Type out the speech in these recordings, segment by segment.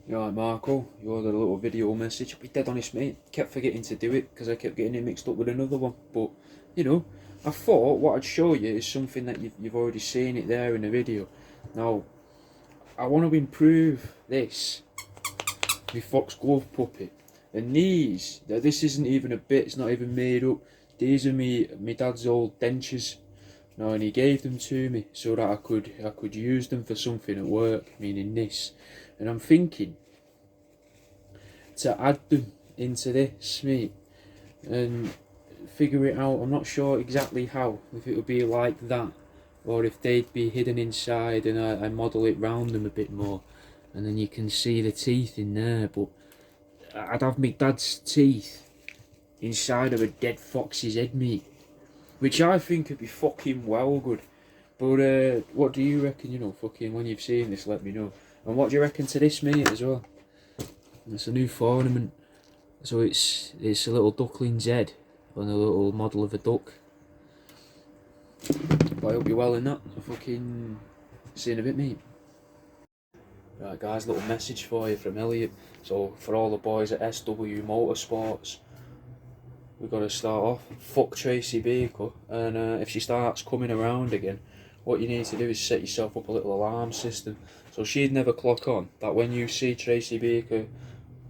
You know, like Marco, you ordered a little video message. I'll be dead honest, mate. Kept forgetting to do it because I kept getting it mixed up with another one. But, you know, I thought what I'd show you is something that you've already seen it there in the video. Now, I want to improve this, my foxglove puppet. And this isn't even a bit, it's not even made up. These are me dad's old dentures. Now, and he gave them to me so that I could use them for something at work, meaning this. And I'm thinking to add them into this, mate, and figure it out. I'm not sure exactly how, if it would be like that, or if they'd be hidden inside and I model it round them a bit more, and then you can see the teeth in there. But I'd have my dad's teeth inside of a dead fox's head, mate, which I think would be fucking well good. But what do you reckon? You know, fucking when you've seen this, let me know. And what do you reckon to this, mate, as well? It's a new ornament. So it's a little duckling's head on a little model of a duck. But I hope you're well in that. I'll fucking see you in a bit, mate. Right guys, little message for you from Elliot. So for all the boys at SW Motorsports, we've got to start off. Fuck Tracy Baker, and if she starts coming around again, what you need to do is set yourself up a little alarm system. So she'd never clock on that when you see Tracy Baker,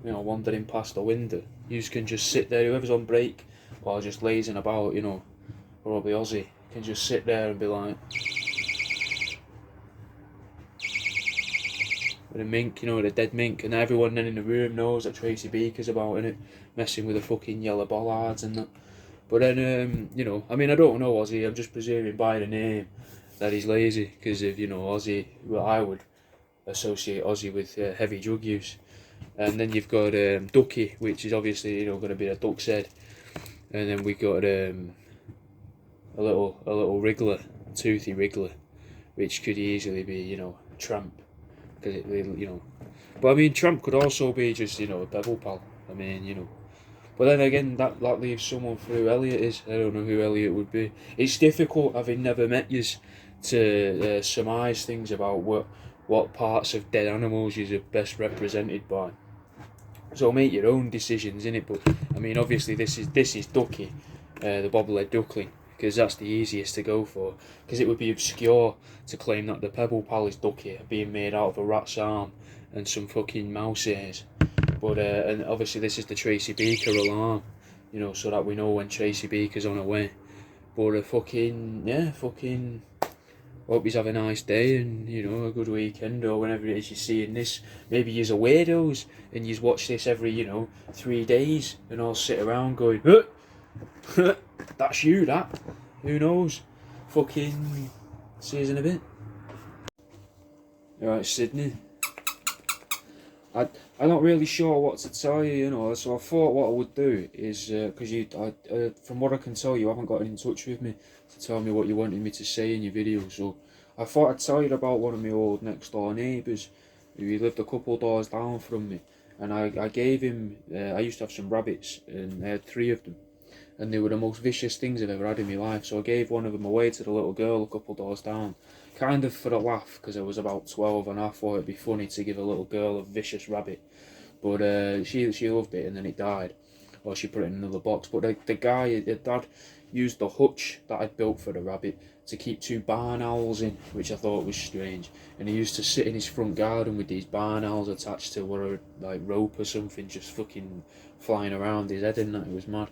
you know, wandering past the window, you can just sit there, whoever's on break or just lazing about, you know, probably Aussie, can just sit there and be like, with a mink, you know, with a dead mink, and everyone then in the room knows that Tracy Baker's about, innit, messing with the fucking yellow bollards and that. But then, you know, I mean, I don't know Aussie, I'm just presuming by the name that he's lazy, because if, you know, Aussie, well, I would associate Aussie with heavy drug use. And then you've got Ducky, which is obviously, you know, going to be a duck's head. And then we got a little wriggler, toothy wriggler, which could easily be, you know, Tramp, because it, you know. But I mean, Tramp could also be just, you know, a Devil Pal. I mean, you know. But then again, that leaves someone for who Elliot is. I don't know who Elliot would be. It's difficult, having never met yous, to surmise things about what parts of dead animals yous are best represented by. So make your own decisions in it. But I mean, obviously this is Ducky, the bobblehead duckling, because that's the easiest to go for. Because it would be obscure to claim that the Pebble Pal is Ducky being made out of a rat's arm and some fucking mouse ears. But and obviously this is the Tracy Baker alarm, you know, so that we know when Tracy Baker's on her way. But fucking hope you have a nice day and, you know, a good weekend, or whenever it is you're seeing this. Maybe you're weirdos and you watch this every, you know, 3 days and all sit around going, huh, that's you, that. Who knows? Fucking see you in a bit. Alright, Sydney. I'm not really sure what to tell you, you know, so I thought what I would do is, because from what I can tell, you haven't gotten in touch with me to tell me what you wanted me to say in your video, so I thought I'd tell you about one of my old next door neighbours, who lived a couple doors down from me, and I gave him, I used to have some rabbits, and I had 3 of them, and they were the most vicious things I've ever had in my life, so I gave one of them away to the little girl a couple doors down, kind of for a laugh, because I was about 12 and I thought it'd be funny to give a little girl a vicious rabbit. But she loved it, and then it died, or she put it in another box. But the guy, the dad, used the hutch that I'd built for the rabbit to keep 2 barn owls in, which I thought was strange. And he used to sit in his front garden with these barn owls attached to whatever, like rope or something, just fucking flying around his head, and that, it was mad.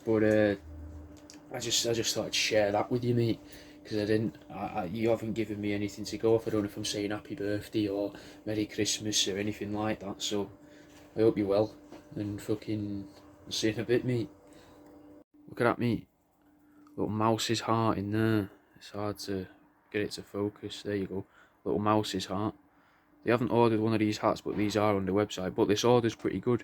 But I just thought I'd share that with you, mate, because you haven't given me anything to go off. I don't know if I'm saying happy birthday or Merry Christmas or anything like that, so I hope you're well, and fucking I'll see you in a bit, mate. Look at that, mate. Little mouse's heart in there. It's hard to get it to focus. There you go. Little mouse's heart. They haven't ordered one of these hats, but these are on the website. But this order's pretty good,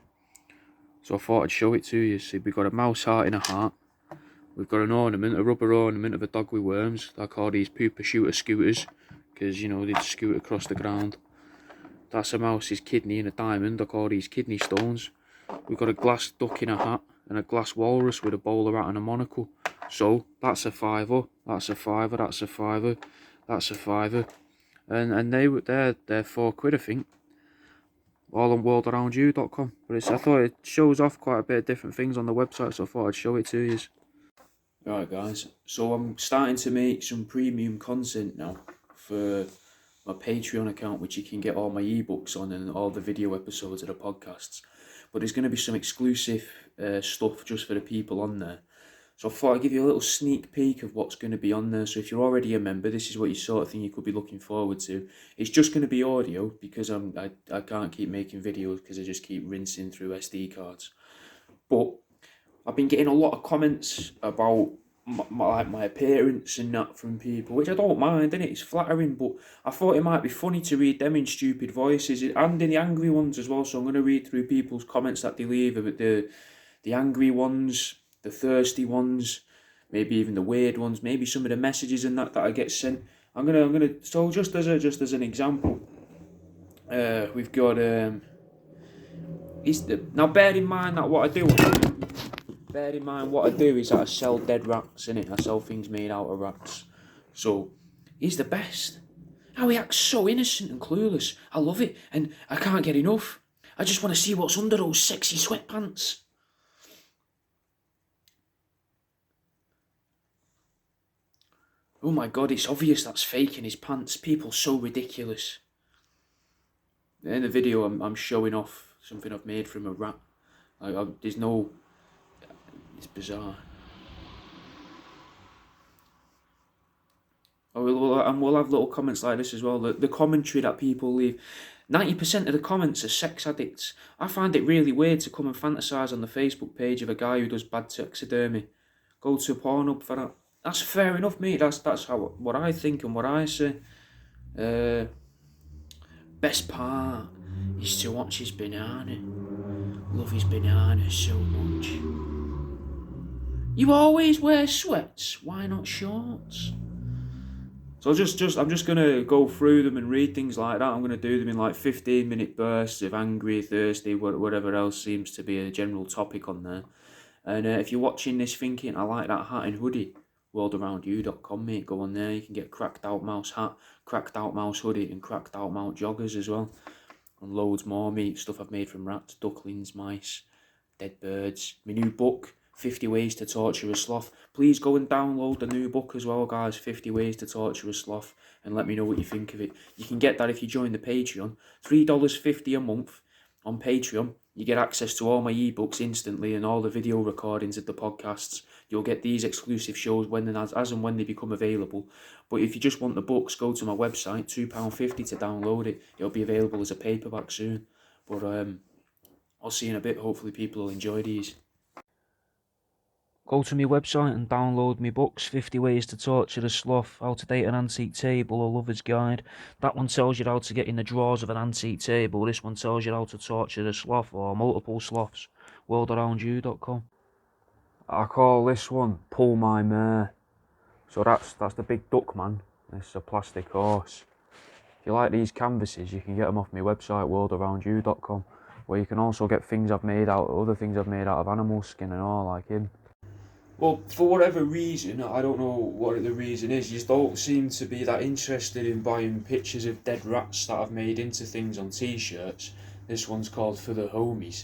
so I thought I'd show it to you. See, we've got a mouse heart in a heart. We've got an ornament, a rubber ornament of a dog with worms. I call these pooper shooter scooters, because, you know, they'd scoot across the ground. That's a mouse's kidney in a diamond. I call these kidney stones. We've got a glass duck in a hat and a glass walrus with a bowler hat and a monocle. So that's a £5, that's a £5, that's a £5, that's a £5, and they're £4, I think. all on worldaroundyou.com. But I thought it shows off quite a bit of different things on the website, so I thought I'd show it to you. Alright guys, so I'm starting to make some premium content now for my Patreon account, which you can get all my ebooks on and all the video episodes of the podcasts. But there's going to be some exclusive stuff just for the people on there. So I thought I'd give you a little sneak peek of what's going to be on there. So if you're already a member, this is what you sort of thing you could be looking forward to. It's just going to be audio because I can't keep making videos because I just keep rinsing through SD cards. But I've been getting a lot of comments about my appearance and that from people, which I don't mind, innit? It's flattering, but I thought it might be funny to read them in stupid voices and in the angry ones as well. So I'm going to read through people's comments that they leave about the angry ones, the thirsty ones, maybe even the weird ones, maybe some of the messages and that I get sent. I'm gonna. So just as an example, we've got now bear in mind that what I do. Bear in mind what I do is that I sell dead rats, innit? I sell things made out of rats. So, he's the best. How he acts so innocent and clueless. I love it, and I can't get enough. I just want to see what's under those sexy sweatpants. Oh my god, it's obvious that's fake in his pants. People so ridiculous. In the video, I'm showing off something I've made from a rat. There's no... It's bizarre. We'll have little comments like this as well. The commentary that people leave. 90% of the comments are sex addicts. I find it really weird to come and fantasise on the Facebook page of a guy who does bad taxidermy. Go to Pornhub for that. That's fair enough, mate. That's what I think and what I say. Best part is to watch his banana. Love his banana so much. You always wear sweats. Why not shorts? So I'm just gonna go through them and read things like that. I'm gonna do them in like 15-minute bursts of angry, thirsty, whatever else seems to be a general topic on there. And if you're watching this thinking, I like that hat and hoodie, worldaroundyou.com, mate. Go on there. You can get cracked out mouse hat, cracked out mouse hoodie, and cracked out mouse joggers as well. And loads more, mate. Stuff I've made from rats, ducklings, mice, dead birds. My new book, 50 Ways to Torture a Sloth. Please go and download the new book as well, guys. 50 Ways to Torture a Sloth. And let me know what you think of it. You can get that if you join the Patreon. $3.50 a month on Patreon. You get access to all my ebooks instantly and all the video recordings of the podcasts. You'll get these exclusive shows as and when they become available. But if you just want the books, go to my website, £2.50 to download it. It'll be available as a paperback soon. But I'll see you in a bit. Hopefully people will enjoy these. Go to my website and download my books, 50 Ways to Torture a Sloth, How to Date an Antique Table, A Lover's Guide. That one tells you how to get in the drawers of an antique table. This one tells you how to torture a sloth or multiple sloths. worldaroundyou.com. I call this one Pull My Mare. So that's the big duck man. This is a plastic horse. If you like these canvases, you can get them off my website, worldaroundyou.com, where you can also get other things I've made out of animal skin and all, like him. Well, for whatever reason, I don't know what the reason is, you don't seem to be that interested in buying pictures of dead rats that I've made into things on t-shirts. This one's called For the Homies.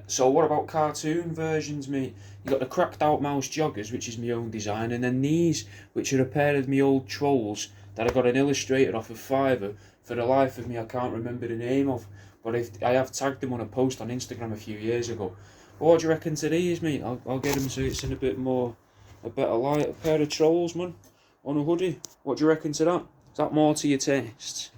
So what about cartoon versions, mate? You got the cracked out mouse joggers, which is my own design, and then these, which are a pair of me old trolls that I got an illustrator off of Fiverr. For the life of me, I can't remember the name of, but I have tagged them on a post on Instagram a few years ago. What do you reckon to these, mate? I'll get them so it's in a better light. A pair of trolls, man, on a hoodie. What do you reckon to that? Is that more to your taste?